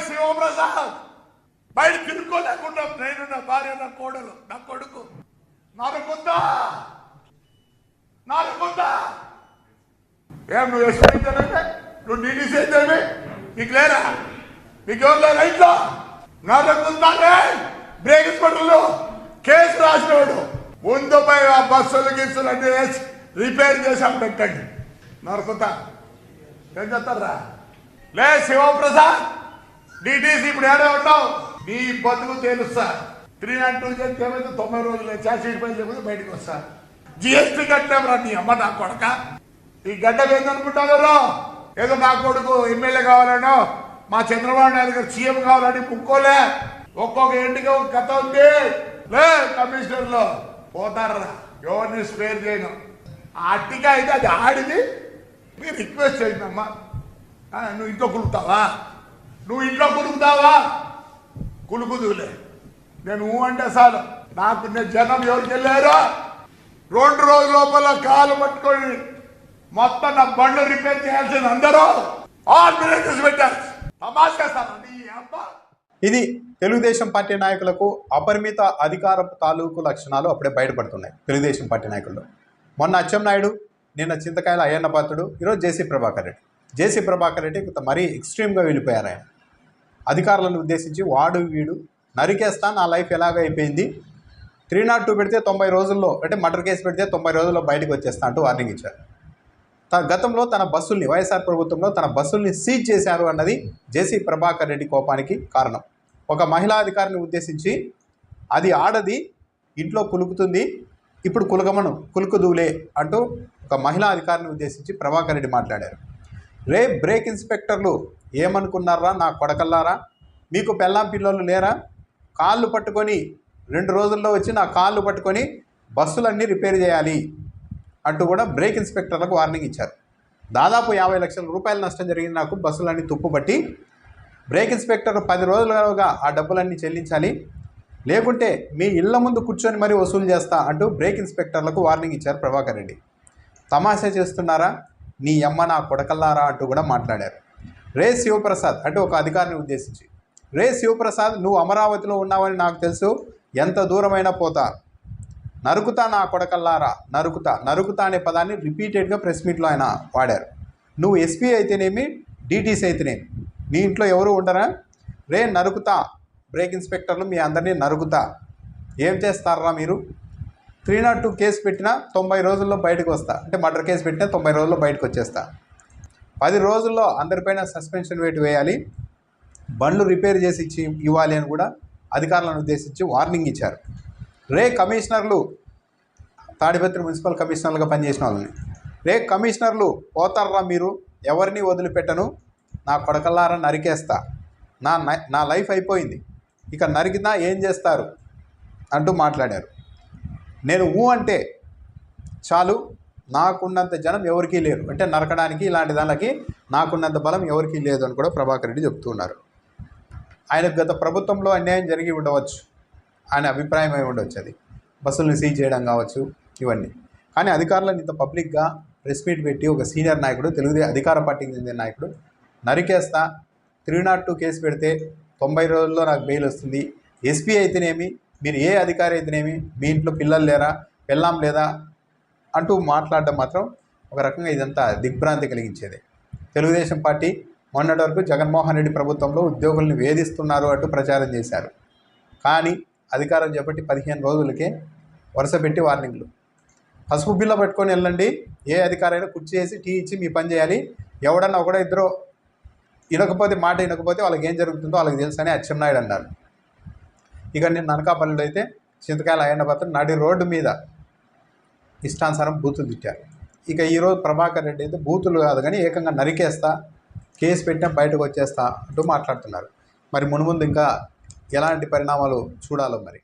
శివప్రసాద్ బయట తిరుక్కోలేకుండా నేను నా భార్య నా కోడలు నా కొడుకు నరుకుందా ఏం నువ్వు ఎస్పీ నువ్వు డీడీసీ అయితే నీకు లేరా నీకు ఎవరు లేరా ఇంట్లో నరుకుందా బ్రేక్ ఇన్స్పెక్టర్లు కేసు రాసినవాడు ముందు పై ఆ బస్సులు గిస్సులు అన్ని వేసి రిపేర్ చేసాం పెట్టండి నరుకుతా ఏం చేస్తారా లే శివప్రసాద్ డీటీసీ ఇప్పుడు ఏడే ఉంటావు నీ బతుకు తెలుస్తా 392 చేస్తే ఏమైతే 90 రోజులు చార్జ్షీట్ పై లేకపోతే బయటకు వస్తా జిఎస్టీ కట్టామరా నీ అమ్మ నా కొడక ఈ గడ్డ ఏందనుకుంటారు ఏదో నా కొడుకు ఎమ్మెల్యే కావాలనో మా చంద్రబాబు నాయుడు గారు సీఎం కావాలని ముక్కోలే ఒక్కొక్క ఇంటికి ఒక కథ ఉంది లే కమిషనర్లో పోతారా ఎవరిని స్పేర్ చేయను అట్టిగా అయితే అది ఆడిది మీరు రిక్వెస్ట్ చేసిందమ్మా నువ్వు ఇంట్లో కులుకుతావా కులుకుదులే నేను అంటే చాలు నాకు నేను జనం ఎవరికి వెళ్ళారో 2 రోజుల లోపల కాలు పట్టుకొని మొత్తం నా బండ్లు రిపేర్ చేయాల్సింది అందరూ పెట్టారు ఇది తెలుగుదేశం పార్టీ నాయకులకు అపరిమిత అధికారపు తాలూకు లక్షణాలు అప్పుడే బయటపడుతున్నాయి తెలుగుదేశం పార్టీ నాయకుల్లో. మొన్న అచ్చెన్నాయుడు, నిన్న చింతకాయల అయ్యన్న పాత్రుడు, ఈరోజు జేసీ ప్రభాకర్ రెడ్డి కొంత మరీ ఎక్స్ట్రీమ్గా వెళ్ళిపోయారు. ఆయన అధికారులను ఉద్దేశించి వాడు వీడు నరికేస్తా నా లైఫ్ ఎలాగైపోయింది 302 పెడితే 90 రోజుల్లో అంటే మర్డర్ కేసు పెడితే 90 రోజుల్లో బయటకు వచ్చేస్తా అంటూ వార్నింగ్ ఇచ్చారు. గతంలో తన బస్సుల్ని వైఎస్ఆర్ ప్రభుత్వంలో తన బస్సుల్ని సీజ్ చేశారు అన్నది జేసీ ప్రభాకర్ రెడ్డి కోపానికి కారణం. ఒక మహిళా అధికారిని ఉద్దేశించి అది ఆడది ఇంట్లో కులుకుతుంది ఇప్పుడు కులుకుదూలే అంటూ ఒక మహిళా అధికారిని ఉద్దేశించి ప్రభాకర్ రెడ్డి మాట్లాడారు. బ్రేక్ ఇన్స్పెక్టర్లు ఏమనుకున్నారా నా కొడకల్లారా, మీకు పెళ్ళాం పిల్లలు లేరా, కాళ్ళు పట్టుకొని 2 రోజుల్లో వచ్చి నా కాళ్ళు పట్టుకొని బస్సులన్నీ రిపేర్ చేయాలి అంటూ కూడా బ్రేక్ ఇన్స్పెక్టర్లకు వార్నింగ్ ఇచ్చారు. దాదాపు 50 లక్షల రూపాయల నష్టం జరిగింది నాకు, బస్సులన్నీ తుప్పుపట్టి బ్రేక్ ఇన్స్పెక్టర్ 10 రోజులుగా ఆ డబ్బులన్నీ చెల్లించాలి, లేకుంటే మీ ఇళ్ల ముందు కూర్చొని మరీ వసూలు చేస్తా అంటూ బ్రేక్ ఇన్స్పెక్టర్లకు వార్నింగ్ ఇచ్చారు ప్రభాకర్ రెడ్డి. తమాషా చేస్తున్నారా నీ అమ్మ నా కొడకల్లారా అంటూ కూడా మాట్లాడారు. శివప్రసాద్ అంటే ఒక అధికారిని ఉద్దేశించి శివప్రసాద్ నువ్వు అమరావతిలో ఉన్నావని నాకు తెలుసు, ఎంత దూరమైనా పోతా, నరుకుతా నా కొడకల్లారా, నరుకుతా అనే పదాన్ని రిపీటెడ్గా ప్రెస్ మీట్లో ఆయన వాడారు. నువ్వు ఎస్పీ అయితేనేమి డీటీసీ అయితేనేమి మీ ఇంట్లో ఎవరు ఉండరా, నరుకుతా బ్రేక్ ఇన్స్పెక్టర్లు మీ అందరినీ నరుకుతా, ఏం చేస్తారా మీరు, 302 కేసు పెట్టినా 90 రోజుల్లో బయటకు వస్తా, అంటే మర్డర్ కేసు పెట్టినా 90 రోజుల్లో బయటకు వచ్చేస్తా, 10 రోజుల్లో అందరిపైన సస్పెన్షన్ వేటు వేయాలి, బండ్లు రిపేర్ చేసి ఇవ్వాలి అని కూడా అధికారులను ఉద్దేశించి వార్నింగ్ ఇచ్చారు. కమిషనర్లు తాడిపత్రి మున్సిపల్ కమిషనర్లుగా పనిచేసిన వాళ్ళని కమిషనర్లు పోతారా మీరు, ఎవరిని వదిలిపెట్టను, నా కొడకల్లారా నరికేస్తా, నా లైఫ్ అయిపోయింది, ఇక నరికినా ఏం చేస్తారు అంటూ మాట్లాడారు. నేను అంటే చాలు, నాకున్నంత జనం ఎవరికీ లేరు, అంటే నరకడానికి ఇలాంటి దానికి నాకున్నంత బలం ఎవరికీ లేదు అని కూడా ప్రభాకర్ రెడ్డి చెప్తున్నారు. ఆయనకు గత ప్రభుత్వంలో అన్యాయం జరిగి ఉండవచ్చు, ఆయన అభిప్రాయం అయి ఉండవచ్చు, అది బస్సులను సీజ్ చేయడం కావచ్చు ఇవన్నీ. కానీ అధికారులను ఇంత పబ్లిక్గా ప్రెస్ మీట్ పెట్టి ఒక సీనియర్ నాయకుడు, అధికార పార్టీకి చెందిన నాయకుడు నరికేస్తా, 302 కేసు పెడితే 90 రోజుల్లో నాకు బెయిల్ వస్తుంది, ఎస్పీ అయితేనేమి మీరు ఏ అధికారి అయితేనేమి మీ ఇంట్లో పిల్లలు లేరా, పెళ్ళాం లేదా అంటూ మాట్లాడడం మాత్రం ఒక రకంగా ఇదంతా దిగ్భ్రాంతి కలిగించేది. తెలుగుదేశం పార్టీ మొన్నటి వరకు జగన్మోహన్ రెడ్డి ప్రభుత్వంలో ఉద్యోగుల్ని వేధిస్తున్నారు అంటూ ప్రచారం చేశారు. కానీ అధికారం చేపట్టి 15 రోజులకే వరుస పెట్టి వార్నింగ్లు. పసుపు బిల్ల పెట్టుకొని వెళ్ళండి, ఏ అధికారైనా కుర్చీ వేసి టీ ఇచ్చి మీ పని చేయాలి, ఎవడన్నా ఒకడో ఇద్దరు మాట వినకపోతే వాళ్ళకి ఏం జరుగుతుందో వాళ్ళకి తెలుసు అని అచ్చెన్నాయుడు అన్నారు. ఇక నేను అనకాపల్లిలో అయితే చింతకాయల అయ్యన్న పాత్ర నడి రోడ్డు మీద ఇష్టానుసారం బూతులు తిట్టారు. ఇక ఈరోజు ప్రభాకర్ రెడ్డి అయితే బూతులు కాదు కానీ ఏకంగా నరికేస్తా, కేసు పెట్టినా బయటకు వచ్చేస్తా అంటూ మాట్లాడుతున్నారు. మరి మున్ముందు ఇంకా ఎలాంటి పరిణామాలు చూడాలో మరి.